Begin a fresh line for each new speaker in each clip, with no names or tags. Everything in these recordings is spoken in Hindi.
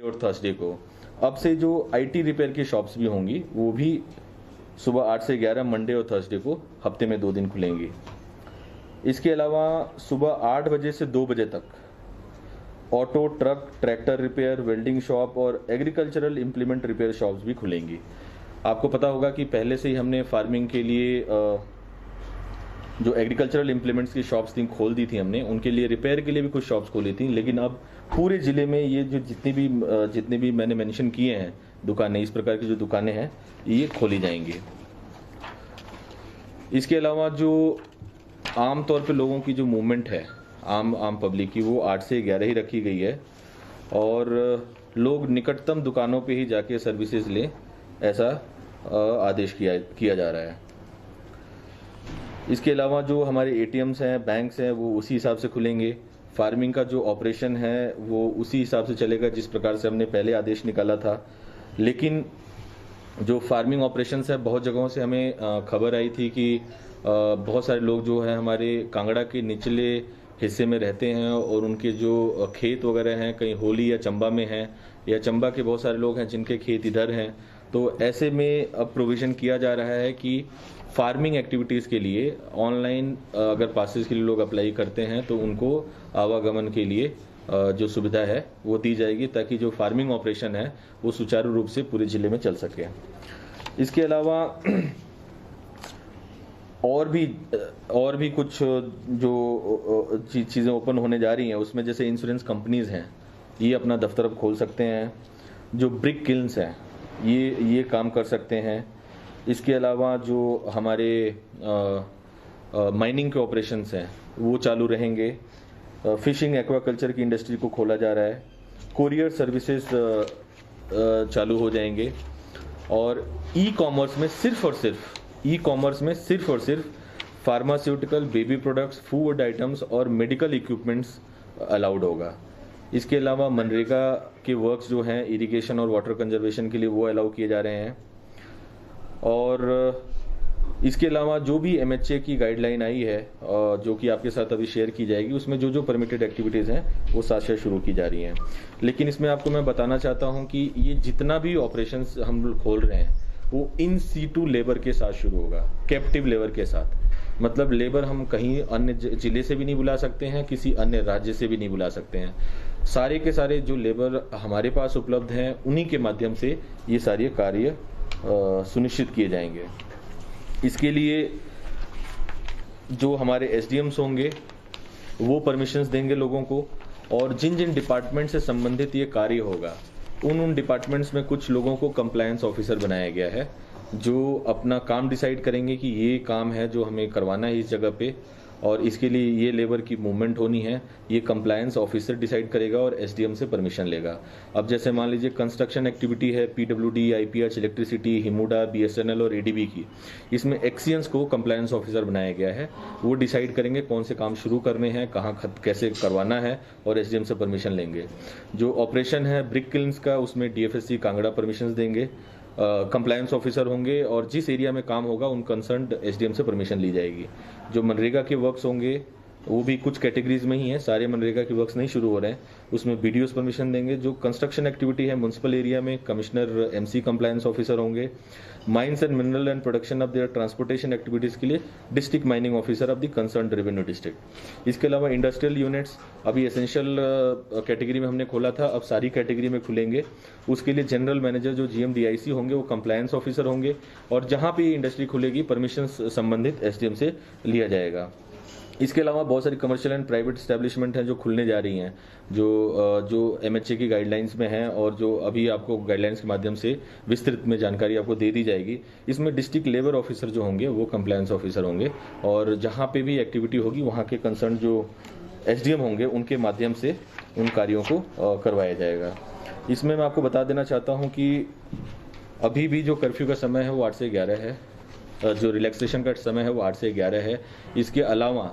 और थर्सडे को। अब से जो IT रिपेयर की शॉप्स भी होंगी वो भी सुबह 8 से 11 मंडे और थर्सडे को हफ्ते में 2 दिन खुलेंगी। इसके अलावा सुबह 8 बजे से 2 बजे तक auto, truck, tractor repair, welding shop और एग्रीकल्चरल इम्प्लीमेंट रिपेयर शॉप्स भी खुलेंगी। आपको पता होगा कि पहले से ही हमने फार्मिंग के लिए जो एग्रीकल्चरल इम्प्लीमेंट्स की शॉप्स थी खोल दी थी हमने, उनके लिए रिपेयर के लिए भी कुछ शॉप्स खोली थी। लेकिन अब पूरे ज़िले में ये जो जितनी भी मैंने मेंशन किए हैं दुकानें, इस प्रकार की जो दुकानें हैं ये खोली जाएंगी। इसके अलावा जो आम तौर पे लोगों की जो मूवमेंट है आम पब्लिक की, वो 8 से 11 ही रखी गई है और लोग निकटतम दुकानों पे ही जाके सर्विसेज लें, ऐसा आदेश किया जा रहा है। इसके अलावा जो हमारे ATMs हैं, बैंक्स हैं, वो उसी हिसाब से खुलेंगे। फार्मिंग का जो ऑपरेशन है वो उसी हिसाब से चलेगा जिस प्रकार से हमने पहले आदेश निकाला था। लेकिन जो फार्मिंग ऑपरेशंस है, बहुत जगहों से हमें खबर आई थी कि बहुत सारे लोग जो है हमारे कांगड़ा के निचले हिस्से में रहते हैं और उनके जो खेत वगैरह हैं कहीं होली या चंबा में हैं, या चंबा के बहुत सारे लोग हैं जिनके खेत इधर हैं। तो ऐसे में अब प्रोविज़न किया जा रहा है कि फार्मिंग एक्टिविटीज़ के लिए ऑनलाइन अगर पासेस के लिए लोग अप्लाई करते हैं तो उनको आवागमन के लिए जो सुविधा है वो दी जाएगी, ताकि जो फार्मिंग ऑपरेशन है वो सुचारू रूप से पूरे ज़िले में चल सके। इसके अलावा और भी कुछ जो चीज़ें ओपन होने जा रही हैं, उसमें जैसे इंश्योरेंस कंपनीज़ हैं, ये अपना दफ्तर अब खोल सकते हैं। जो ब्रिक किल्न्स हैं ये काम कर सकते हैं। इसके अलावा जो हमारे माइनिंग के ऑपरेशंस हैं वो चालू रहेंगे। फिशिंग, एक्वाकल्चर की इंडस्ट्री को खोला जा रहा है। कोरियर सर्विसेज चालू हो जाएंगे और ई-कॉमर्स में सिर्फ और सिर्फ pharmaceutical, baby products, food items और मेडिकल इक्विपमेंट्स अलाउड होगा। इसके अलावा मनरेगा के वर्क्स जो हैं इरिगेशन और वाटर कंजर्वेशन के लिए वो अलाउ किए जा रहे हैं। और इसके अलावा जो भी MHA की गाइडलाइन आई है जो कि आपके साथ अभी शेयर की जाएगी, उसमें जो परमिटेड एक्टिविटीज़ हैं वो साथ शुरू की जा रही हैं। लेकिन इसमें आपको मैं बताना चाहता हूं कि ये जितना भी ऑपरेशंस हम लोग खोल रहे हैं वो इन सीटू लेबर के साथ शुरू होगा, कैप्टिव लेबर के साथ। मतलब लेबर हम कहीं अन्य जिले से भी नहीं बुला सकते हैं, किसी अन्य राज्य से भी नहीं बुला सकते हैं। सारे के सारे जो लेबर हमारे पास उपलब्ध हैं उन्हीं के माध्यम से ये सारे कार्य सुनिश्चित किए जाएंगे। इसके लिए जो हमारे SDMs होंगे वो परमिशंस देंगे लोगों को, और जिन जिन डिपार्टमेंट से संबंधित ये कार्य होगा उन डिपार्टमेंट्स में कुछ लोगों को कंप्लायंस ऑफिसर बनाया गया है, जो अपना काम डिसाइड करेंगे कि ये काम है जो हमें करवाना है इस जगह पे, और इसके लिए ये लेबर की मूवमेंट होनी है, ये कंप्लायंस ऑफिसर डिसाइड करेगा और SDM से परमिशन लेगा। अब जैसे मान लीजिए कंस्ट्रक्शन एक्टिविटी है, PWD, IPH, electricity, HIMUDA, BSNL और ADB की, इसमें एक्सियंस को कंप्लायंस ऑफिसर बनाया गया है। वो डिसाइड करेंगे कौन से काम शुरू करने हैं, कहाँ कैसे करवाना है, और SDM से परमिशन लेंगे। जो ऑपरेशन है ब्रिक किल्न्स का, उसमें DFSC कांगड़ा परमिशन देंगे, कंप्लायंस ऑफिसर होंगे, और जिस एरिया में काम होगा उन कंसर्न्ड SDM से परमिशन ली जाएगी। जो मनरेगा के वर्क्स होंगे वो भी कुछ कैटेगरीज में ही है, सारे मनरेगा के वर्क्स नहीं शुरू हो रहे हैं, उसमें BDOs परमिशन देंगे। जो कंस्ट्रक्शन एक्टिविटी है म्युनिसिपल एरिया में, कमिश्नर MC कंप्लायंस ऑफिसर होंगे। Mines and mineral and production of their transportation activities के लिए district mining officer of the concerned revenue district. इसके अलावा इंडस्ट्रियल यूनिट्स अभी एसेंशियल कैटेगरी में हमने खोला था, अब सारी कैटेगरी में खुलेंगे। उसके लिए जनरल मैनेजर जो GMDIC होंगे वो कंप्लायंस ऑफिसर होंगे, और जहाँ पे इंडस्ट्री खुलेगी परमिशन संबंधित SDM से लिया जाएगा। इसके अलावा बहुत सारी कमर्शियल एंड प्राइवेट एस्टेब्लिशमेंट हैं जो खुलने जा रही हैं, जो MHA की गाइडलाइंस में हैं, और जो अभी आपको गाइडलाइंस के माध्यम से विस्तृत में जानकारी आपको दे दी जाएगी। इसमें डिस्ट्रिक्ट लेबर ऑफिसर जो होंगे वो कंप्लायंस ऑफिसर होंगे, और जहाँ पे भी एक्टिविटी होगी वहाँ के कंसर्न जो SDM होंगे उनके माध्यम से उन कार्यों को करवाया जाएगा। इसमें मैं आपको बता देना चाहता हूँ कि अभी भी जो कर्फ्यू का समय है वो 8 से 11 है, जो रिलैक्सेशन का समय है वो 8 से 11 है। इसके अलावा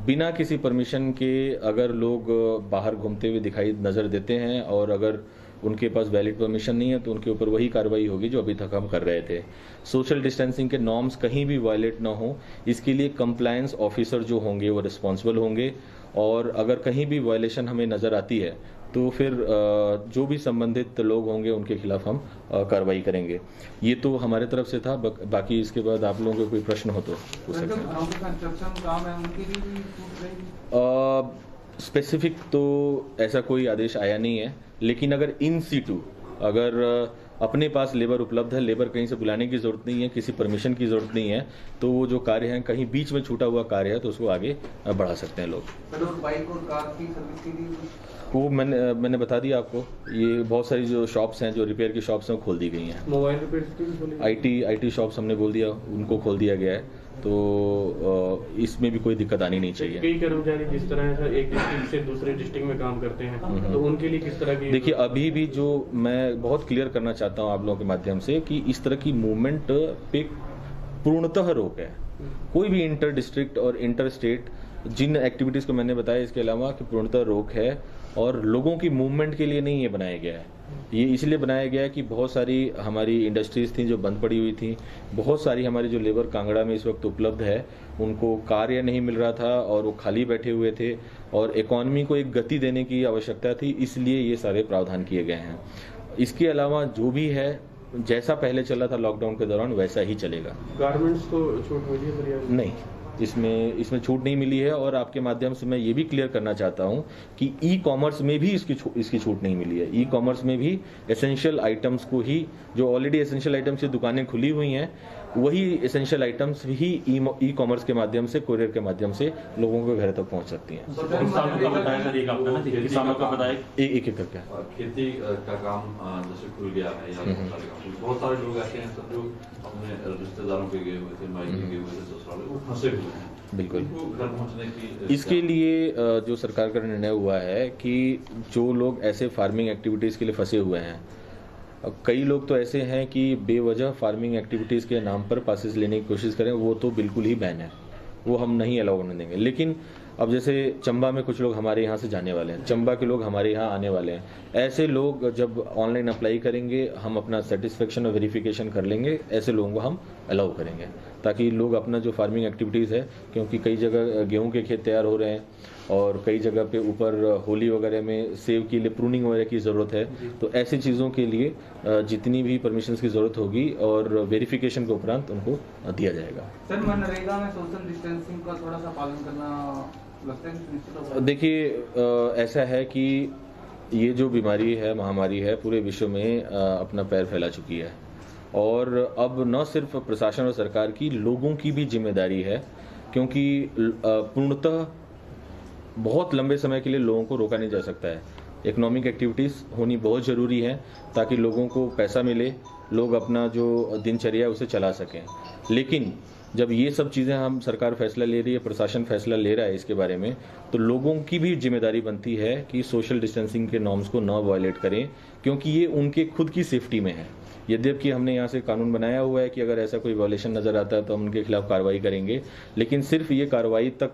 बिना किसी परमिशन के अगर लोग बाहर घूमते हुए दिखाई नज़र देते हैं और अगर उनके पास वैलिड परमिशन नहीं है तो उनके ऊपर वही कार्रवाई होगी जो अभी तक हम कर रहे थे। सोशल डिस्टेंसिंग के नॉर्म्स कहीं भी वायलेट ना हो, इसके लिए कंप्लायंस ऑफिसर जो होंगे वो रिस्पॉन्सिबल होंगे, और अगर कहीं भी वायलेशन हमें नज़र आती है तो फिर जो भी संबंधित लोग होंगे उनके खिलाफ हम कार्रवाई करेंगे। ये तो हमारे तरफ से था। बाकी इसके बाद आप लोगों को कोई प्रश्न हो तो पूछ सकते हैं। स्पेसिफिक तो ऐसा कोई आदेश आया नहीं है, लेकिन अगर इन सीटू अगर अपने पास लेबर उपलब्ध है, लेबर कहीं से बुलाने की जरूरत नहीं है, किसी परमिशन की जरूरत नहीं है, तो वो जो कार्य है कहीं बीच में छूटा हुआ कार्य है तो उसको आगे बढ़ा सकते हैं लोग।
बाइक और कार की सर्विस के लिए
वो मैंने बता दिया आपको। ये बहुत सारी जो शॉप्स हैं, जो रिपेयर की शॉप्स हैं, वो खोल दी गई हैं।
मोबाइल रिपेयर
आईटी शॉप्स हमने बोल दिया, उनको खोल दिया गया है। तो इसमें भी कोई दिक्कत आनी नहीं चाहिए।
कई कर्मचारी जिस तरह से एक डिस्ट्रिक्ट से दूसरे डिस्ट्रिक्ट में काम करते हैं, तो उनके लिए किस तरह की?
देखिए, अभी भी जो मैं बहुत क्लियर करना चाहता हूँ आप लोगों के माध्यम से कि इस तरह की मूवमेंट पे पूर्णतः रोक है। कोई भी इंटर डिस्ट्रिक्ट और इंटर स्टेट जिन एक्टिविटीज को मैंने बताया, इसके अलावा कि पूर्णतः रोक है और लोगों की मूवमेंट के लिए नहीं ये बनाया गया है। ये इसलिए बनाया गया है कि बहुत सारी हमारी इंडस्ट्रीज थी जो बंद पड़ी हुई थी, बहुत सारी हमारी जो लेबर कांगड़ा में इस वक्त उपलब्ध है उनको कार्य नहीं मिल रहा था और वो खाली बैठे हुए थे और इकॉनमी को एक गति देने की आवश्यकता थी, इसलिए ये सारे प्रावधान किए गए हैं। इसके अलावा जो भी है, जैसा पहले चला था लॉकडाउन के दौरान वैसा ही चलेगा।
गारमेंट्स को छूट मिली है?
नहीं, इसमें छूट नहीं मिली है। और आपके माध्यम से मैं ये भी क्लियर करना चाहता हूं कि ई कॉमर्स में भी इसकी छूट नहीं मिली है। ई कॉमर्स में भी एसेंशियल आइटम्स को ही, जो ऑलरेडी एसेंशियल आइटम्स की दुकानें खुली हुई हैं, वही एसेंशियल आइटम्स ही ई कॉमर्स के माध्यम से, कोरियर के माध्यम से लोगों के घर तक पहुंच सकती हैं।
किसानों का बताया
एक करके
खेती का काम जैसे खुल गया है या बहुत सारे लोग ऐसे हैं सब जो अपने रिश्तेदारों के गए हुए थे, मायके गए हुए थे, ससुराल वो फंसे हुए हैं।
बिल्कुल।
घर पहुंचने की
इसके लिए जो सरकार का निर्णय हुआ है कि जो लोग ऐसे फार्मिंग एक्टिविटीज़ के लिए फंसे हुए हैं, कई लोग तो ऐसे हैं कि बेवजह फार्मिंग एक्टिविटीज़ के नाम पर पासेस लेने की कोशिश करें, वो तो बिल्कुल ही बैन है, वो हम नहीं अलाउ करने देंगे। लेकिन अब जैसे चंबा में कुछ लोग हमारे यहाँ से जाने वाले हैं, चंबा के लोग हमारे यहाँ आने वाले हैं, ऐसे लोग जब ऑनलाइन अप्लाई करेंगे हम अपना सेटिस्फेक्शन और वेरिफिकेशन कर लेंगे, ऐसे लोगों को हम अलाउ करेंगे ताकि लोग अपना जो फार्मिंग एक्टिविटीज़ है, क्योंकि कई जगह गेहूं के खेत तैयार हो रहे हैं और कई जगह पे ऊपर होली वगैरह में सेब के लिए प्रूनिंग वगैरह की ज़रूरत है, तो ऐसी चीज़ों के लिए जितनी भी परमिशंस की ज़रूरत होगी और वेरिफिकेशन के उपरांत उनको दिया जाएगा।
सर, मनरेगा में सोशल डिस्टेंसिंग का थोड़ा सा पालन करना लगता है?
देखिए, ऐसा है कि ये जो बीमारी है, महामारी है, पूरे विश्व में अपना पैर फैला चुकी है और अब न सिर्फ प्रशासन और सरकार की, लोगों की भी जिम्मेदारी है, क्योंकि पूर्णतः बहुत लंबे समय के लिए लोगों को रोका नहीं जा सकता है। इकोनॉमिक एक्टिविटीज़ होनी बहुत ज़रूरी है ताकि लोगों को पैसा मिले, लोग अपना जो दिनचर्या है उसे चला सकें। लेकिन जब ये सब चीज़ें हम सरकार फैसला ले रही है, प्रशासन फैसला ले रहा है इसके बारे में, तो लोगों की भी जिम्मेदारी बनती है कि सोशल डिस्टेंसिंग के नॉर्म्स को ना वायलेट करें, क्योंकि ये उनके खुद की सेफ्टी में है। यद्यपि हमने यहाँ से कानून बनाया हुआ है कि अगर ऐसा कोई वायलेशन नज़र आता है तो हम उनके खिलाफ कार्रवाई करेंगे, लेकिन सिर्फ ये कार्रवाई तक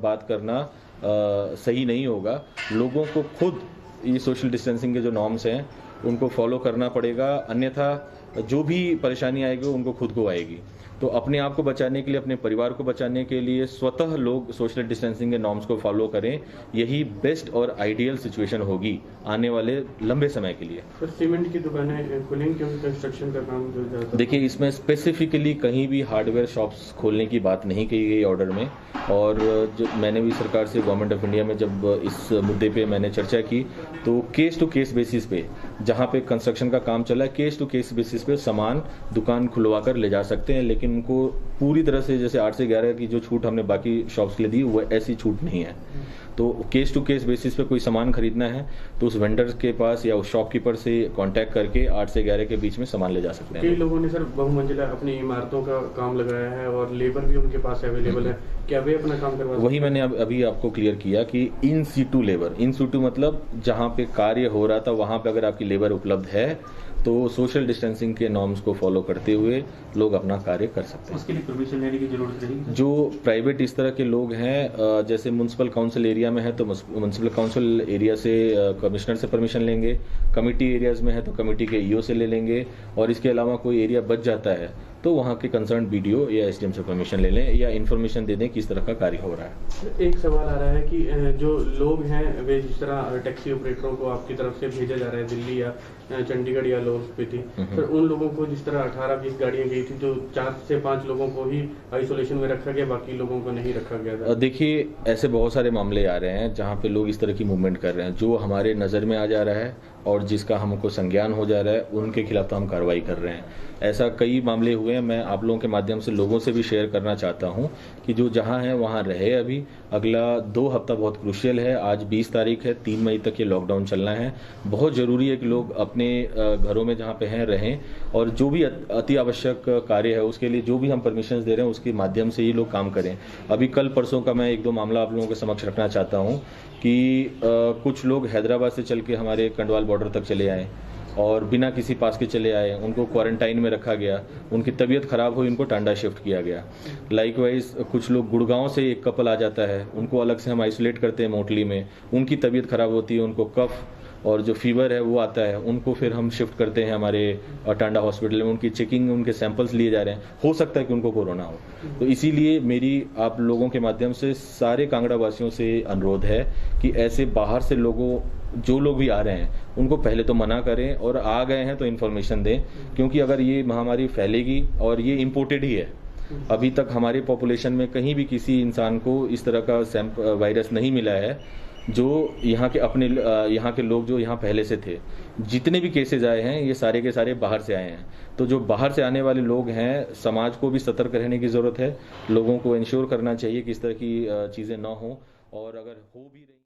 बात करना सही नहीं होगा। लोगों को खुद ये सोशल डिस्टेंसिंग के जो नॉर्म्स हैं उनको फॉलो करना पड़ेगा, अन्यथा जो भी परेशानी आएगी उनको खुद को आएगी। तो अपने आप को बचाने के लिए, अपने परिवार को बचाने के लिए स्वतः लोग सोशल डिस्टेंसिंग के नॉर्म्स को फॉलो करें, यही बेस्ट और आइडियल सिचुएशन होगी आने वाले लंबे समय के लिए।
सर, सीमेंट की दुकानें खुलेंगी क्योंकि कंस्ट्रक्शन का काम जो ज़्यादा?
देखिए, इसमें स्पेसिफिकली कहीं भी हार्डवेयर शॉप्स खोलने की बात नहीं कही गई ऑर्डर में, और जो मैंने भी सरकार से, गवर्नमेंट ऑफ इंडिया में जब इस मुद्दे पे मैंने चर्चा की, तो केस टू केस बेसिस पे, जहाँ पे कंस्ट्रक्शन का काम चला है, केस टू केस बेसिस पे सामान दुकान खुलवा कर ले जा सकते हैं, लेकिन उनको पूरी तरह से जैसे 8 से 11 की जो छूट हमने बाकी शॉप्स के लिए दी, वो ऐसी छूट नहीं है। तो केस टू केस बेसिस पे कोई सामान खरीदना है तो उस वेंडर के पास या उस शॉपकीपर से कांटेक्ट करके 8 से 11 के बीच में सामान ले जा सकते हैं।
कई लोगों ने सर बहुमंजिला अपनी इमारतों का काम लगाया है और लेबर भी उनके पास अवेलेबल है, क्या वे अपना काम करवा?
वही मैंने अभी आपको क्लियर किया कि in situ labour, in situ मतलब जहाँ पे कार्य हो रहा था वहाँ पे अगर आपकी लेबर उपलब्ध है तो सोशल डिस्टेंसिंग के नॉर्म्स को फॉलो करते हुए लोग अपना कार्य कर सकते हैं।
उसके लिए परमिशन लेने की जरूरत नहीं।
जो प्राइवेट इस तरह के लोग हैं, जैसे म्युनिसिपल काउंसिल एरिया में है तो म्युनिसिपल काउंसिल एरिया से कमिश्नर से परमिशन लेंगे, कमिटी एरियाज में है तो कमिटी के ईओ से ले लेंगे, और इसके अलावा कोई एरिया बच जाता है तो वहाँ के कंसर्न BDO या SDM से परमिशन ले लें या इन्फॉर्मेशन दे दें किस तरह का कार्य हो रहा है।
एक सवाल आ रहा है कि जो लोग हैं वे जिस तरह टैक्सी ऑपरेटरों को आपकी तरफ से भेजा जा रहा है दिल्ली या चंडीगढ़ या लाहौल स्पीति, तो उन लोगों को जिस तरह 18-20 गाड़ियां गई थी तो 4 से 5 लोगों को ही आइसोलेशन में रखा गया, बाकी लोगों को नहीं रखा गया था।
देखिए, ऐसे बहुत सारे मामले आ रहे हैं जहाँ पे लोग इस तरह की मूवमेंट कर रहे हैं। जो हमारे नज़र में आ जा रहा है और जिसका हमको संज्ञान हो जा रहा है उनके खिलाफ तो हम कार्रवाई कर रहे हैं। ऐसा कई मामले हुए हैं। मैं आप लोगों के माध्यम से लोगों से भी शेयर करना चाहता हूं कि जो जहां है वहां रहे। अभी अगला 2 हफ्ता बहुत क्रूशियल है। आज 20 तारीख है, 3 मई तक ये लॉकडाउन चलना है। बहुत ज़रूरी है कि लोग अपने घरों में जहां पे हैं रहें, और जो भी अति आवश्यक कार्य है उसके लिए जो भी हम परमिशन दे रहे हैं उसके माध्यम से ये लोग काम करें। अभी कल परसों का मैं 1-2 मामला आप लोगों के समक्ष रखना चाहता हूँ कि कुछ लोग हैदराबाद से चल के हमारे कंडवाल बॉर्डर तक चले आए और बिना किसी पास के चले आए। उनको क्वारंटाइन में रखा गया, उनकी तबीयत खराब हुई, उनको टांडा शिफ्ट किया गया। लाइकवाइज कुछ लोग गुड़गांव से एक कपल आ जाता है, उनको अलग से हम आइसोलेट करते हैं मोटली में। उनकी तबीयत खराब होती है, उनको कफ और जो फीवर है वो आता है, उनको फिर हम शिफ्ट करते हैं हमारे टांडा हॉस्पिटल में। उनकी चेकिंग, उनके सैंपल्स लिए जा रहे हैं। हो सकता है कि उनको कोरोना हो। तो इसीलिए मेरी आप लोगों के माध्यम से सारे कांगड़ा वासियों से अनुरोध है कि ऐसे बाहर से जो लोग भी आ रहे हैं उनको पहले तो मना करें, और आ गए हैं तो इन्फॉर्मेशन दें, क्योंकि अगर ये महामारी फैलेगी, और ये इम्पोर्टेड ही है। अभी तक हमारे पॉपुलेशन में कहीं भी किसी इंसान को इस तरह का वायरस नहीं मिला है जो यहाँ के लोग जो यहाँ पहले से थे। जितने भी केसेज आए हैं ये सारे के सारे बाहर से आए हैं। तो जो बाहर से आने वाले लोग हैं, समाज को भी सतर्क रहने की ज़रूरत है। लोगों को इंश्योर करना चाहिए कि इस तरह की चीज़ें ना हो, और अगर हो भी रही